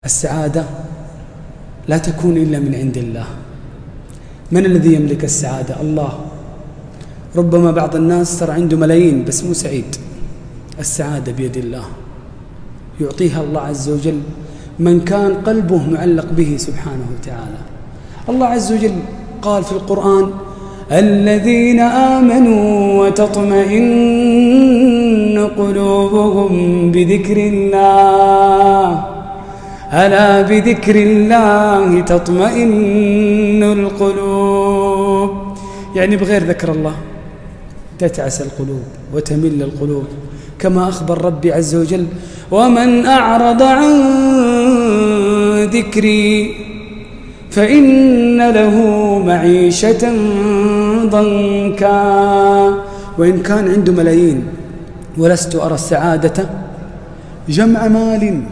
السعادة لا تكون إلا من عند الله. من الذي يملك السعادة؟ الله. ربما بعض الناس ترى عنده ملايين بس مو سعيد. السعادة بيد الله، يعطيها الله عز وجل من كان قلبه معلق به سبحانه وتعالى. الله عز وجل قال في القرآن: الذين آمنوا وتطمئن قلوبهم بذكر الله، ألا بذكر الله تطمئن القلوب. يعني بغير ذكر الله تتعس القلوب وتمل القلوب، كما أخبر ربي عز وجل: ومن أعرض عن ذكري فإن له معيشة ضنكا. وإن كان عنده ملايين، ولست أرى السعادة جمع مال